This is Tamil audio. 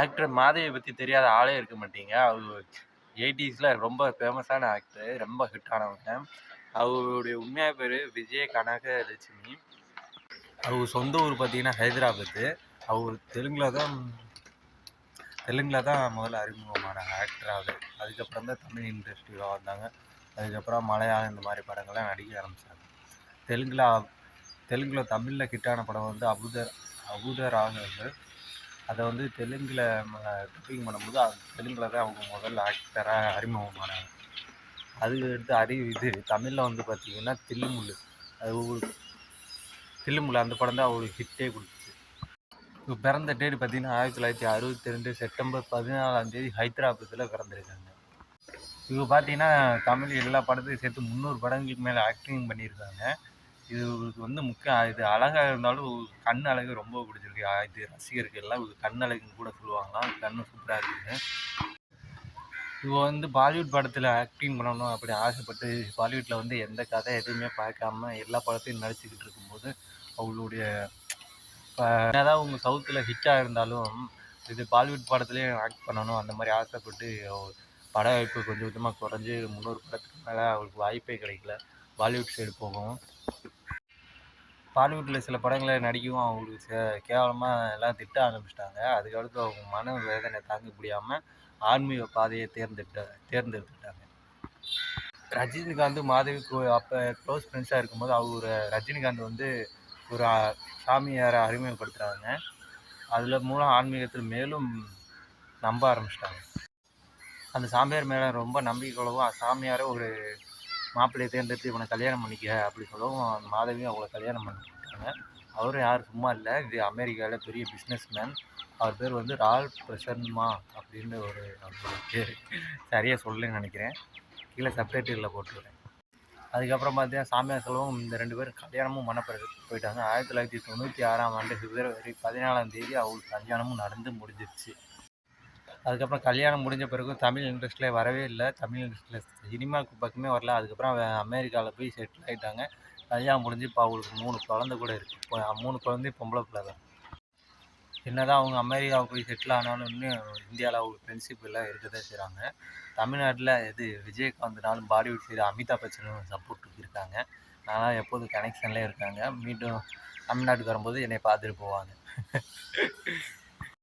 ஆக்டர் மாதவியை பத்தி தெரியாத ஆளே இருக்க மாட்டீங்க. அவரு 80ஸ்ல ரொம்ப ஃபேமஸான ஆக்டர். ரொம்ப ஹிட் ஆனவங்க. அவருடைய உண்மையான பேரு விஜய கனகலட்சுமி. அவர் சொந்த ஊர் பார்த்தீங்கன்னா ஹைதராபாத்து. அவர் தெலுங்குல தான் முதல்ல அறிமுகமான ஆக்டராவே. அதுக்கப்புறம் தான் தமிழ் இண்டஸ்ட்ரியில வந்தாங்க. அதுக்கப்புறம் மலையாளம் இந்த மாதிரி படங்கள்லாம் நடிக்க ஆரம்பிச்சாங்க. தெலுங்குல தெலுங்குல தமிழ்ல ஹிட்டான படம் வந்து அபூதராகங்கள். அதை வந்து தெலுங்குல டப்பிங் பண்ணும்போது தெலுங்குல தான் அவங்க முதல்ல ஆக்டராக அறிமுகமானாங்க. அதுக்கு அடுத்து தமிழில் வந்து பார்த்தீங்கன்னா தில்லுமுல்லு அந்த படம் தான் அவங்களுக்கு ஹிட்டே கொடுத்துச்சு. இப்போ பிறந்த டேட் பார்த்தீங்கன்னா 1962 செப்டம்பர் 14 ஹைதராபாத்தில் பிறந்திருக்காங்க. இவங்க பார்த்தீங்கன்னா தமிழ் எல்லா படத்தையும் சேர்த்து 300 படங்களுக்கு மேலே ஆக்டிங் பண்ணியிருக்காங்க. இவருக்கு வந்து இது அழகாக இருந்தாலும் கண் அழகு ரொம்ப பிடிச்சிருக்கு. இது ரசிகருக்கு எல்லாம் கண் அழகுன்னு கூட சொல்லுவாங்களாம். கண்ணு சூப்பராக இருக்குன்னு. இவங்க வந்து பாலிவுட் படத்தில் ஆக்டிங் பண்ணணும் அப்படி ஆசைப்பட்டு பாலிவுட்டில் வந்து எந்த கதை எதுவுமே பார்க்காம எல்லா படத்தையும் நடிச்சுக்கிட்டு இருக்கும்போது அவங்களுடைய என்னதான் அவங்க சவுத்தில் ஹிட்டாக இருந்தாலும் இது பாலிவுட் பாடத்துலேயும் ஆக்ட் பண்ணணும் அந்த மாதிரி ஆசைப்பட்டு பட வாய்ப்பு கொஞ்சம் கொஞ்சமாக குறைஞ்சி 300 படத்துக்கு மேலே அவருக்கு வாய்ப்பே கிடைக்கல. பாலிவுட் சைடு போகவும் பாலிவுட்டில் சில படங்களை நடிக்கவும் அவங்களுக்கு கேவலமாக எல்லாம் திட்ட ஆரம்பிச்சிட்டாங்க. அதுக்கடுத்து அவங்க மன வேதனை தாங்க முடியாமல் ஆன்மீக பாதையை தேர்ந்தெடுத்துட்டாங்க. ரஜினிகாந்த் மாதவி அப்போ க்ளோஸ் ஃப்ரெண்ட்ஸாக இருக்கும்போது அவர் ரஜினிகாந்த் வந்து ஒரு சாமியாரை அறிமுகப்படுத்துகிறாங்க. அதில் மூலம் ஆன்மீகத்தில் மேலும் நம்ப ஆரம்பிச்சிட்டாங்க. அந்த சாமியார் மேலே ரொம்ப நம்பிக்கை கொள்ளவும் சாமியாரை ஒரு மாப்பிள்ளையை தேர்ந்தெடுத்து இவனை கல்யாணம் பண்ணிக்க அப்படி சொல்லவும் அந்த மாதவியும் அவங்கள கல்யாணம் பண்ணிட்டாங்க. அவரும் யாரும் சும்மா இல்லை, இது அமெரிக்காவில் பெரிய பிஸ்னஸ் மேன். அவர் பேர் வந்து ரால் பிரசன்மா அப்படின்னு அவர் பேர். சரியாக சொல்லலைன்னு நினைக்கிறேன். கீழே சப்டைட்டிலில் போட்டுருவேன். அதுக்கப்புறம் பார்த்தீங்கன்னா சாமியார் செல்வம் இந்த 2 பேரும் கல்யாணமும் பண்ண போயிட்டாங்க. 1996 பிப்ரவரி 14 அவங்களுக்கு கல்யாணமும் நடந்து முடிஞ்சிருச்சு. அதுக்கப்புறம் கல்யாணம் முடிஞ்ச பிறகு தமிழ் இண்டஸ்ட்ரியில் வரவே இல்லை. தமிழ் இண்டஸ்ட்ரியில் சினிமாவுக்கு பக்கமே வரல. அதுக்கப்புறம் அமெரிக்காவில் போய் செட்டில் ஆகிட்டாங்க. கல்யாணம் முடிஞ்சு இப்போ அவங்களுக்கு 3 குழந்தை கூட இருக்குது. இப்போ 3 குழந்தையும் பொம்பளை பிள்ளை தான். என்னதான் அவங்க அமெரிக்காவை போய் செட்டில் ஆனாலும் இன்னும் இந்தியாவில் அவங்க ஃப்ரெண்ட்ஷிப் எல்லாம் இருக்கதான் செய்கிறாங்க. தமிழ்நாட்டில் விஜயகாந்த்னாலும் பாலிவுட் சைடு அமிதாப் பச்சனும் சப்போர்ட் இருக்காங்க. நான் எப்போதும் கனெக்ஷன்லேயே இருக்காங்க. மீண்டும் தமிழ்நாட்டுக்கு வரும்போது என்னை பார்த்துட்டு போவாங்க.